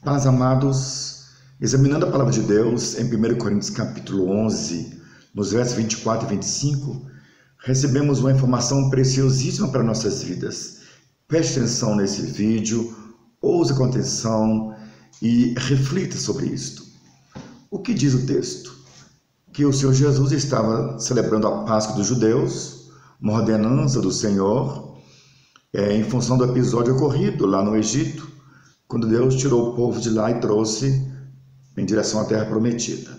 Paz, amados, examinando a palavra de Deus em 1 Coríntios capítulo 11, nos versos 24 e 25, recebemos uma informação preciosíssima para nossas vidas. Preste atenção nesse vídeo, ouça com atenção e reflita sobre isto. O que diz o texto? Que o Senhor Jesus estava celebrando a Páscoa dos judeus, uma ordenança do Senhor, em função do episódio ocorrido lá no Egito, quando Deus tirou o povo de lá e trouxe em direção à terra prometida.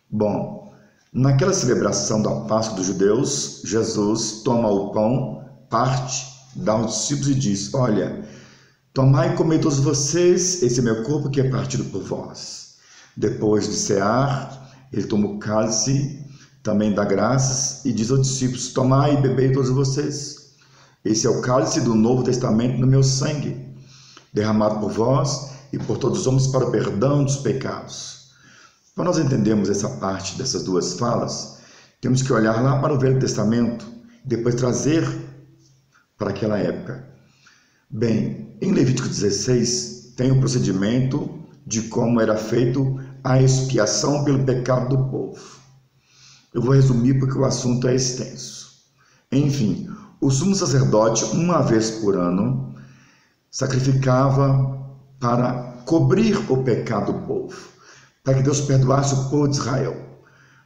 Bom, naquela celebração da Páscoa dos judeus, Jesus toma o pão, parte, dá aos discípulos e diz: olha, tomai e comei todos vocês, esse é meu corpo que é partido por vós. Depois de cear, ele toma o cálice, também dá graças e diz aos discípulos: tomai e bebei todos vocês, esse é o cálice do Novo Testamento no meu sangue, derramado por vós e por todos os homens para o perdão dos pecados. Para nós entendermos essa parte dessas duas falas, temos que olhar lá para o Velho Testamento e depois trazer para aquela época. Bem, em Levítico 16 tem o procedimento de como era feito a expiação pelo pecado do povo. Eu vou resumir porque o assunto é extenso. Enfim, o sumo sacerdote, uma vez por ano, sacrificava para cobrir o pecado do povo, para que Deus perdoasse o povo de Israel.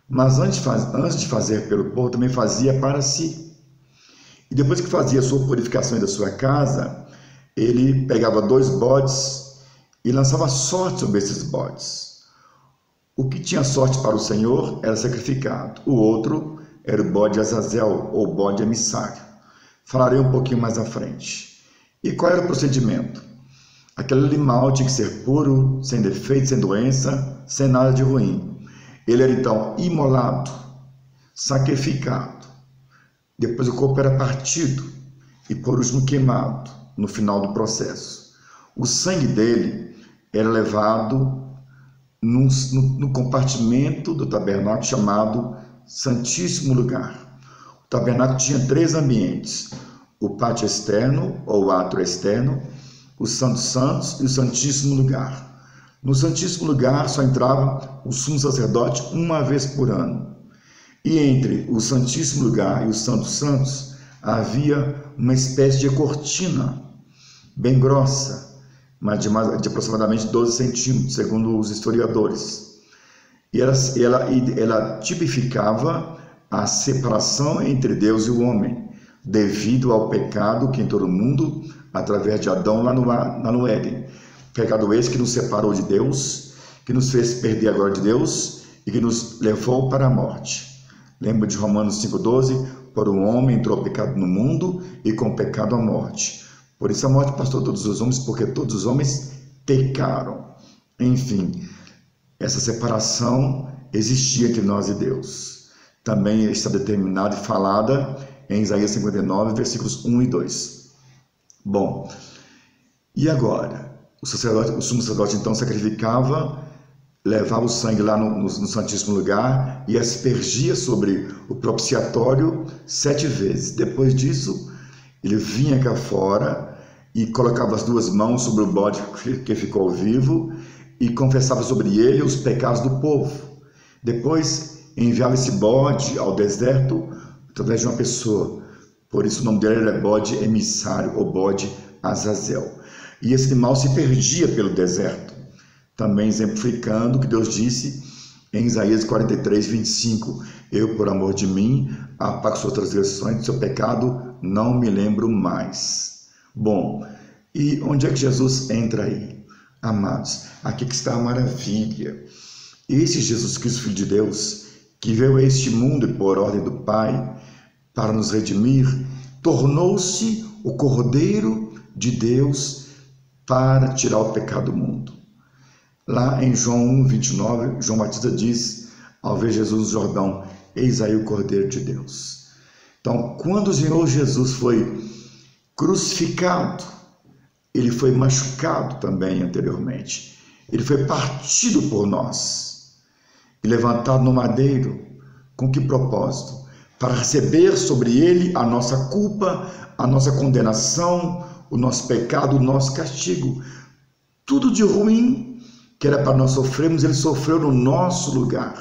Mas antes de fazer pelo povo, também fazia para si. E depois que fazia a sua purificação da sua casa, ele pegava 2 bodes e lançava sorte sobre esses bodes. O que tinha sorte para o Senhor era sacrificado. O outro era o bode Azazel, ou bode emissário. Falarei um pouquinho mais à frente. E qual era o procedimento? Aquele animal tinha que ser puro, sem defeito, sem doença, sem nada de ruim. Ele era então imolado, sacrificado. Depois o corpo era partido e por último queimado no final do processo. O sangue dele era levado no compartimento do tabernáculo chamado Santíssimo Lugar. O tabernáculo tinha 3 ambientes: o pátio externo, ou átrio externo, o Santo dos Santos e o Santíssimo Lugar. No Santíssimo Lugar só entrava o sumo sacerdote uma vez por ano. E entre o Santíssimo Lugar e o Santo dos Santos havia uma espécie de cortina, bem grossa, mas de aproximadamente 12 centímetros, segundo os historiadores. E ela tipificava a separação entre Deus e o homem, devido ao pecado que entrou no mundo através de Adão lá no Éden. Pecado esse que nos separou de Deus, que nos fez perder a glória de Deus e que nos levou para a morte. Lembra de Romanos 5,12? Por um homem entrou o pecado no mundo e com o pecado a morte. Por isso a morte passou a todos os homens, porque todos os homens pecaram. Enfim, essa separação existia entre nós e Deus. Também está determinada e falada em Isaías 59, versículos 1 e 2. Bom, e agora? O sumo sacerdote então sacrificava, levava o sangue lá no Santíssimo Lugar e aspergia sobre o propiciatório 7 vezes. Depois disso, ele vinha cá fora e colocava as 2 mãos sobre o bode que ficou vivo e confessava sobre ele os pecados do povo. Depois, enviava esse bode ao deserto através de uma pessoa. Por isso o nome dele era bode emissário, ou bode Azazel. E esse animal se perdia pelo deserto, também exemplificando o que Deus disse em Isaías 43, 25. Eu, por amor de mim, apago suas transgressões, do seu pecado não me lembro mais. Bom, e onde é que Jesus entra aí? Amados, aqui que está a maravilha. Esse Jesus Cristo, Filho de Deus, que veio a este mundo por ordem do Pai, para nos redimir, tornou-se o Cordeiro de Deus para tirar o pecado do mundo. Lá em João 1, 29, João Batista diz, ao ver Jesus no Jordão: eis aí o Cordeiro de Deus. Então, quando o Senhor Jesus foi crucificado, ele foi machucado também anteriormente. Ele foi partido por nós e levantado no madeiro. Com que propósito? Para receber sobre ele a nossa culpa, a nossa condenação, o nosso pecado, o nosso castigo. Tudo de ruim que era para nós sofrermos, ele sofreu no nosso lugar.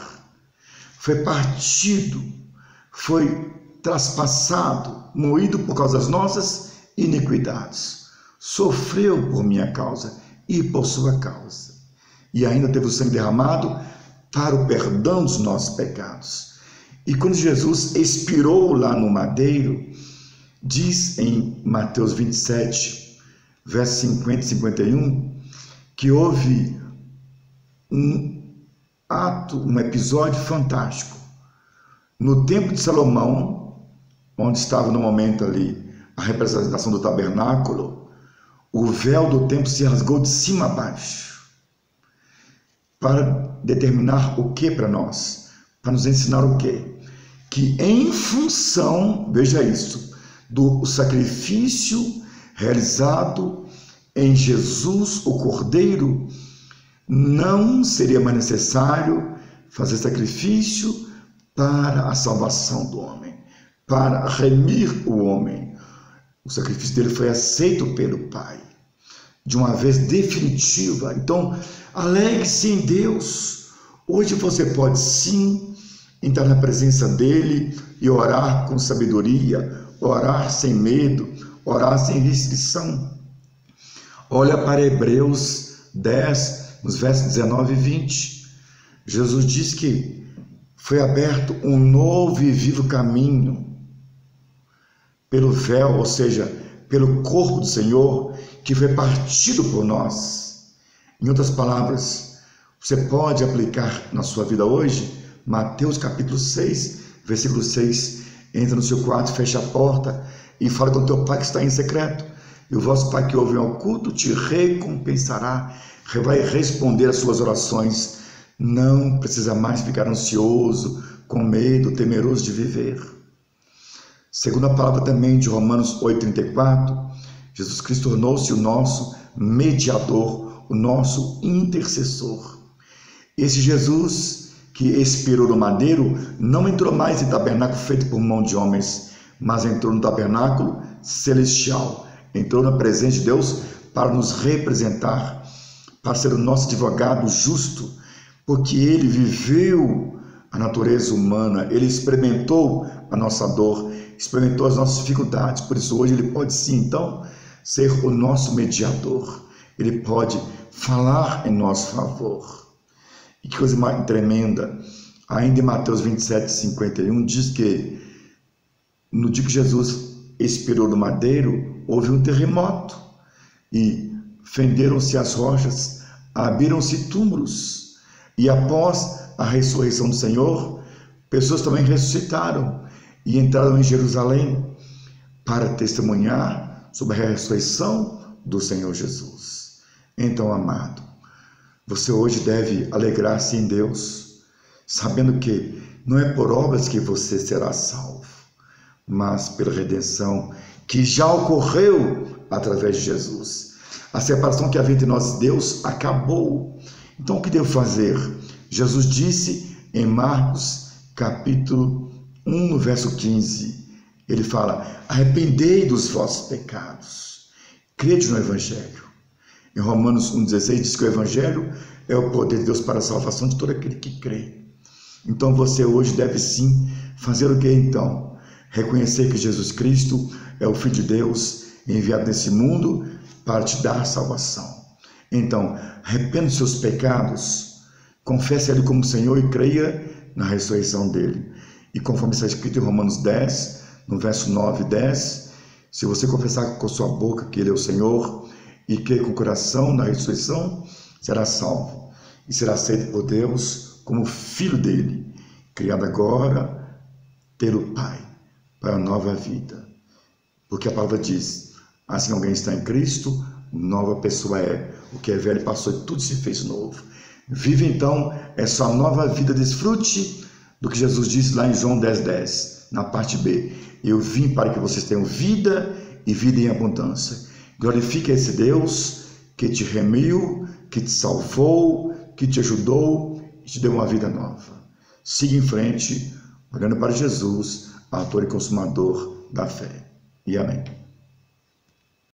Foi partido, foi traspassado, moído por causa das nossas iniquidades. Sofreu por minha causa e por sua causa. E ainda teve o sangue derramado para o perdão dos nossos pecados. E quando Jesus expirou lá no madeiro, diz em Mateus 27, versos 50 e 51, que houve um episódio fantástico. No templo de Salomão, onde estava no momento ali a representação do tabernáculo, o véu do templo se rasgou de cima a baixo, para determinar o que para nós? Para nos ensinar o quê? Que em função, veja isso, do sacrifício realizado em Jesus, o Cordeiro, não seria mais necessário fazer sacrifício para a salvação do homem, para remir o homem. O sacrifício dele foi aceito pelo Pai, de uma vez definitiva. Então, alegre-se em Deus. Hoje você pode sim entrar na presença dele e orar com sabedoria, orar sem medo, orar sem restrição. Olha para Hebreus 10, nos versos 19 e 20. Jesus diz que foi aberto um novo e vivo caminho pelo véu, ou seja, pelo corpo do Senhor, que foi partido por nós. Em outras palavras, você pode aplicar na sua vida hoje, Mateus capítulo 6, versículo 6, entra no seu quarto, fecha a porta e fala com o teu pai que está em secreto, e o vosso pai que ouve em oculto te recompensará, vai responder às suas orações. Não precisa mais ficar ansioso, com medo, temeroso de viver. Segundo a palavra também de Romanos 8,34, Jesus Cristo tornou-se o nosso mediador, o nosso intercessor. Esse Jesus que expirou no madeiro não entrou mais em tabernáculo feito por mão de homens, mas entrou no tabernáculo celestial, entrou na presença de Deus para nos representar, para ser o nosso advogado justo, porque ele viveu a natureza humana, ele experimentou a nossa dor, experimentou as nossas dificuldades. Por isso hoje ele pode sim, então, ser o nosso mediador. Ele pode falar em nosso favor. E que coisa mais tremenda, ainda em Mateus 27, 51, diz que no dia que Jesus expirou no madeiro, houve um terremoto e fenderam-se as rochas, abriram-se túmulos, e após a ressurreição do Senhor, pessoas também ressuscitaram e entraram em Jerusalém para testemunhar sobre a ressurreição do Senhor Jesus. Então, amado, você hoje deve alegrar-se em Deus, sabendo que não é por obras que você será salvo, mas pela redenção que já ocorreu através de Jesus. A separação que havia entre nós e Deus acabou. Então, o que devo fazer? Jesus disse em Marcos, capítulo 1, no verso 15, ele fala: arrependei dos vossos pecados, crede no Evangelho. Em Romanos 1,16 diz que o Evangelho é o poder de Deus para a salvação de todo aquele que crê. Então você hoje deve sim fazer o que então? Reconhecer que Jesus Cristo é o Filho de Deus enviado nesse mundo para te dar salvação. Então, arrependa dos seus pecados, confesse Ele como Senhor e creia na ressurreição dele. E conforme está escrito em Romanos 10, no verso 9 e 10, se você confessar com a sua boca que Ele é o Senhor e crer com o coração na ressurreição, será salvo e será aceito por Deus como filho dele, criado agora pelo Pai, para a nova vida. Porque a palavra diz: assim alguém está em Cristo, nova pessoa é. O que é velho passou e tudo se fez novo. Vive então essa nova vida, desfrute do que Jesus disse lá em João 10,10, na parte B: eu vim para que vocês tenham vida e vida em abundância. Glorifique esse Deus que te remiu, que te salvou, que te ajudou e te deu uma vida nova. Siga em frente, olhando para Jesus, autor e consumador da fé. E amém.